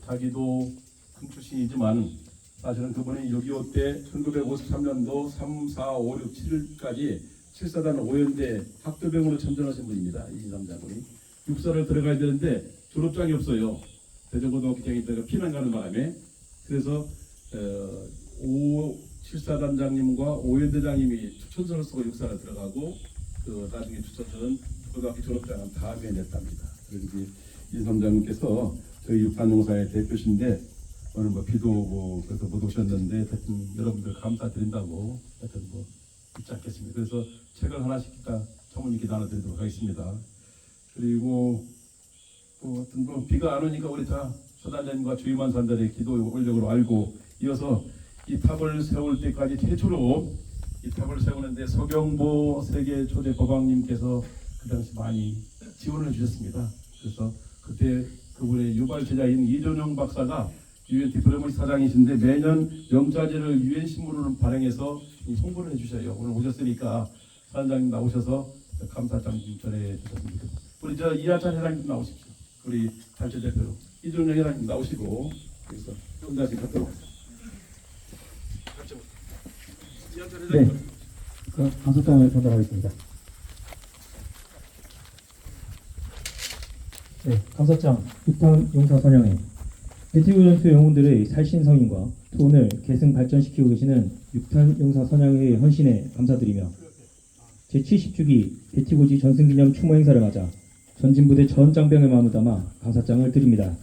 자기도 큰 출신이지만 사실은 그분이 6.25 때 1953년도 3, 4, 5, 6, 7일까지 7사단 5연대 학도병으로 참전하신 분입니다. 이진삼 장군이 육사를 들어가야 되는데 졸업장이 없어요. 대전고등학교장이 들어가 피난 가는 바람에 그래서 7사단장님과 5연대장님이 추천서를 쓰고 육사를 들어가고 그 나중에 추천서는 고등학교 졸업장은 다음에 냈답니다. 그래서 이진삼 장군께서 저희 6단 용사의 대표신데 오늘 비도 오고 그래서 못 오셨는데 하여튼 여러분들 감사드린다고 하여튼 잊지 않겠습니다. 그래서 책을 하나씩 다 전문님께 나눠드리도록 하겠습니다. 그리고 하여튼 비가 안 오니까 우리 다 서단장님과 주임한 산들의 기도 원력으로 알고 이어서 이 탑을 세울 때까지 최초로 이 탑을 세우는데 서경보 세계 초대 법왕님께서 그 당시 많이 지원을 주셨습니다. 그래서 그때 그분의 유발 제자인 이존영 박사가 UN 디플로마시 사장이신데 매년 영자재를 UN 신문으로 발행해서 홍보를 해주셔요. 오늘 오셨으니까 사장님 나오셔서 감사장 좀 전해 주셨습니다. 우리 이하찬 회장님 나오십시오. 우리 단체 대표로 이존영 회장님 나오시고 그래서 혼자씩 갖도록 하겠습니다. 네, 감사장을 전달하겠습니다. 네, 감사장 6탄 용사 선양회 배티구 전투 영웅들의 살신성인과 투혼을 계승 발전시키고 계시는 6탄 용사 선양회의 헌신에 감사드리며 제70주기 배티고지 전승기념 추모 행사를 맞아 전진부대 전 장병의 마음을 담아 감사장을 드립니다.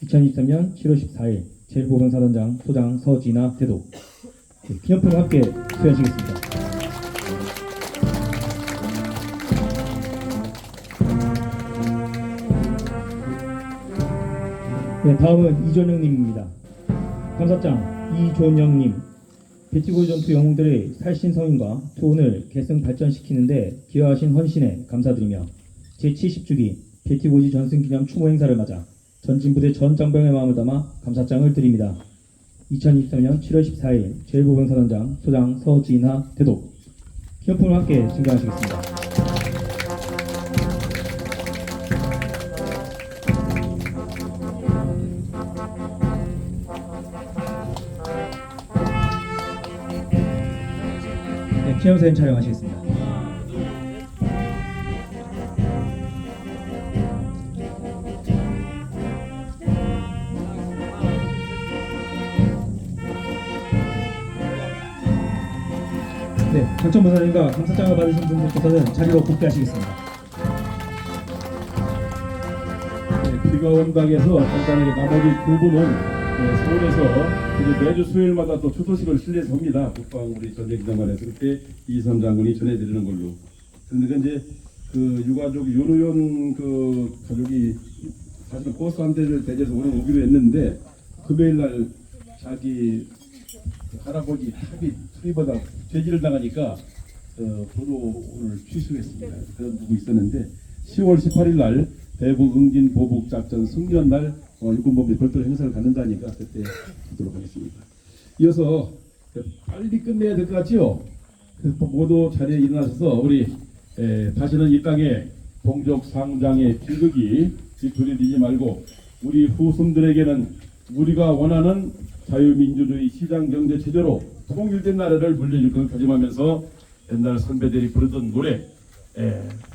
2023년 7월 14일 제1보병사단장 소장 서진아 대독 기념품을 함께 수여하시겠습니다. 네, 다음은 이존영님입니다. 감사장 이존영님, 배치고지 전투 영웅들의 살신성인과 투혼을 계승 발전시키는데 기여하신 헌신에 감사드리며 제70주기 배치고지 전승기념 추모 행사를 맞아 전진부대 전 장병의 마음을 담아 감사장을 드립니다. 2023년 7월 14일 제1보병사단장 소장 서진하 대독 기념품을 함께 증가하시겠습니다. 네, 기념사진 촬영하시겠습니다. 네, 당첨보사님과 감사장을 받으신 분들께서는 자리로 복귀하시겠습니다. 네, 비가 온 방에서 간단하게 나머지 두 분은 서울에서 이제 매주 수요일마다 또 추도식을 실내에서 합니다. 국방 우리 전쟁기념관에서 그때 이선 장군이 전해드리는 걸로. 그런데 이제 그 유가족 윤의원 그 가족이 사실 버스 한 대를 대전에서 오늘 오기로 했는데 금요일 날 자기 그 할아버지 합의 수리보다 죄질을 당하니까 보도 오늘 취소했습니다. 그런 부분이 있었는데 10월 18일 날 대북 응진 보복 작전 승리한 날 육군범위 별도로 행사를 갖는다니까 그때 하도록 하겠습니다. 이어서 빨리 끝내야 될 것 같지요? 모두 자리에 일어나셔서 우리 다시는 이 땅에 동족 상장의 비극이 뒤틀리지 말고 우리 후손들에게는 우리가 원하는 자유민주주의 시장경제 체제로 통일된 나라를 물려줄 것을 다짐하면서 옛날 선배들이 부르던 노래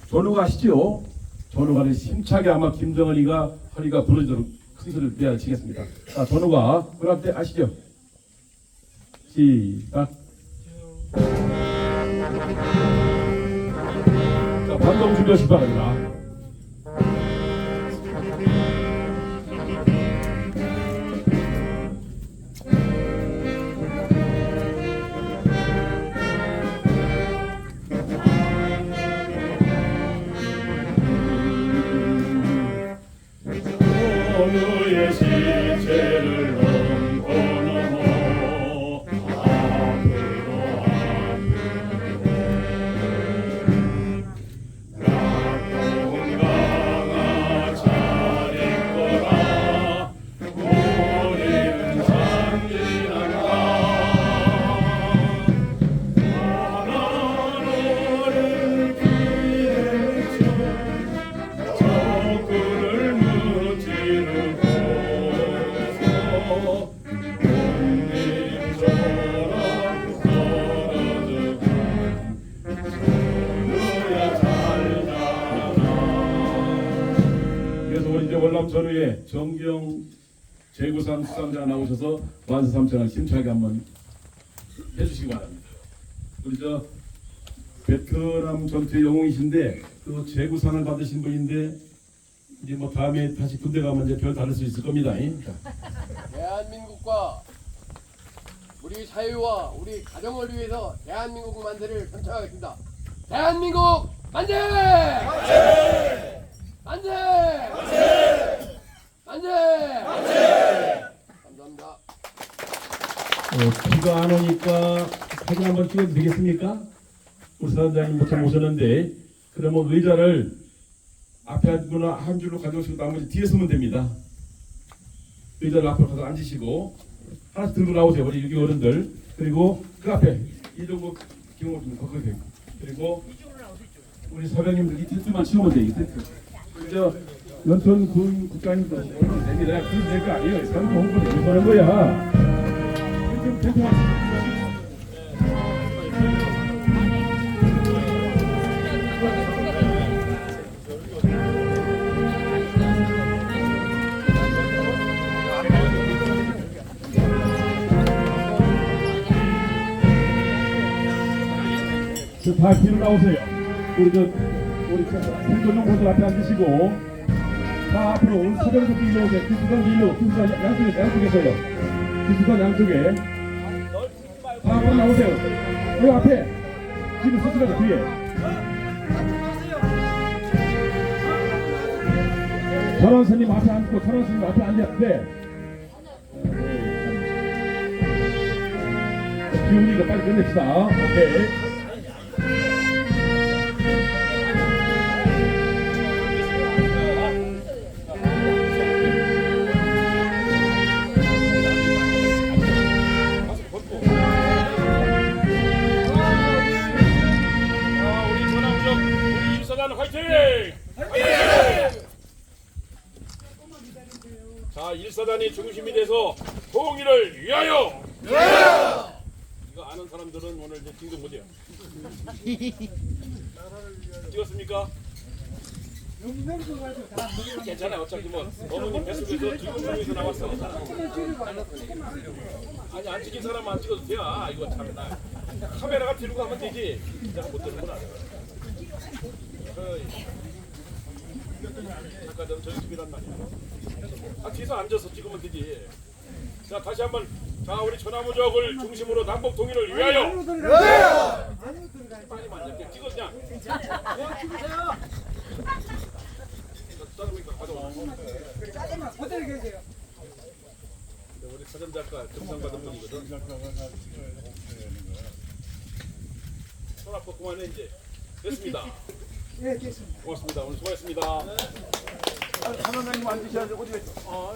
전우가 아시죠? 전우가를 힘차게 아마 김정은이가 허리가 부러지도록 큰 소리를 내어치겠습니다. 자, 전우가 그럴 때 아시죠? 시작. 자, 반동 준비하시기 바랍니다. 전우의 시체를 넘고 넘어 앞으로 낙동강아 잘 있거라 우리는 상진한다 원하는 길을 적군을 무찌르 그래서 우리 이제 월남 전후에 정경 제구상 수상자 나오셔서 완수 삼천을 힘차게 한번 해주시기 바랍니다. 우리 저 베트남 전투의 영웅이신데 그 제구상을 받으신 분인데 이제 뭐 다음에 다시 군대 가면 이제 별 다를 수 있을 겁니다. 대한민국과 우리 사회와 우리 가정을 위해서 대한민국 만세를 선창하겠습니다. 대한민국 만세! 만세! 만세! 만세! 만세! 감사합니다. 비가 안 오니까 사진 한번 찍어도 되겠습니까? 우리 사단장님 모처럼 오셨는데 그러면 의자를 앞에 한 줄로 가져오시고 나머지 뒤에 서면 됩니다. 의자를 앞으로 가서 앉으시고 하나씩 들고 나오세요. 우리 유교 어른들. 그리고 그 앞에 이종국 경호 좀 거꾸로 그리고 우리 서병님들 이 텐트만 치우면 돼요. 이 텐트. 저 연천 군 국장님도 오면 됩니다. 그래도 될 거 아니에요. 사람 홍보를 왜 하는 거야? 텐트만 치우면 다 뒤로 나오세요. 우리 생존용 분들 앞에 앉으시고 다 앞으로 오늘 서정석 일로 오세요. 기수관 일로, 기수관 양쪽에서요. 기수관 양쪽에 다 앞으로 나오세요. 여기 앞에 지금 서시라고 뒤에 전원 스님 앞에 앉고 전원 스님 앞에 앉아. 네. 기운이가 빨리 끝냅시다. 오케이. 우리 전함적 우리 임사단 화이팅! 자, 일사단이 중심이 돼서 통일을 위하여! 이거 아는 사람들은 오늘 이제 진동 못해요. 찍었습니까? 괜찮아. 어차피 뭐 어머니 뱃속에서 기분중에서 나왔어. 아니 안 찍힌 사람은 안 찍어도 돼. 아, 이거 참 나. 카메라가 들고 가면 되지. 내가 못 되는구나. 아까 전 저희 집이란 말이야. 아, 뒤에서 앉아서 찍으면 되지. 자, 다시 한번. 자, 우리 전화무적을 중심으로 남북 통일을 위하여. 빨리 만져. 찍어 그냥. 짜장면 호텔에 계세요. 우리 사전 작가 정상 받은 분이거든. 손 아파 그만해 이제. 됐습니다. 네, 됐습니다. 고맙습니다. 오늘 수고하셨습니다. 하나님 앉으셔야죠. 어디 계세요?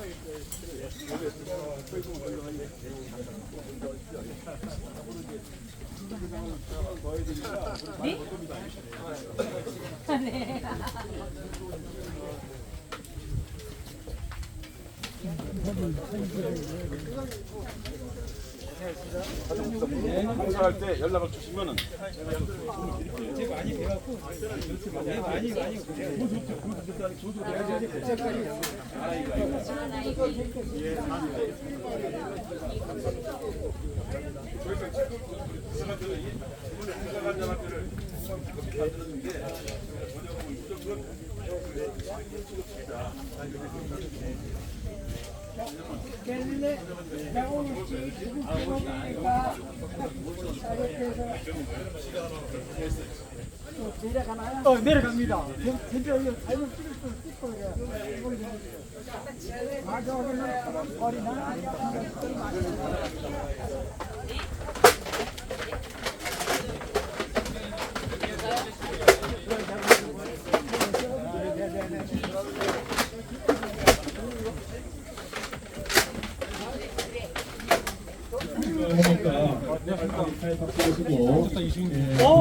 행사할 때 연락을 주시면은 제가 많이 배웠고 많이 내려갑니다. 진짜 이거 잘못 찍고 그래. 맞아, 그러면 버리나?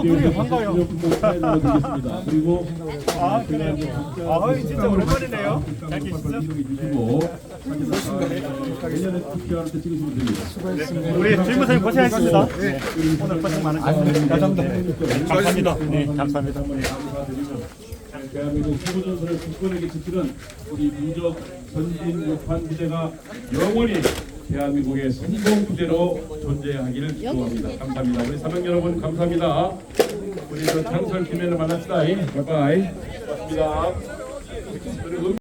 그래요, 반가워요. 그리고 진짜 오랜만이네요. 잘 계시죠? 내년에 투표할 때 찍으시면 됩니다. 우리 주임무사님 고생하셨습니다. 오늘 고생 많으셨습니다. 감사합니다. 네, 감사합니다. 대한민국 후보전선을 국권에게 지키는 우리 민족 전진 역판 부대가 영원히 대한민국의 성공 부대로 존재하기를 기도합니다. 감사합니다. 우리 사병 여러분 감사합니다. 우리 장설 김해를 만납시다. 바이바이. 고맙습니다. 그리고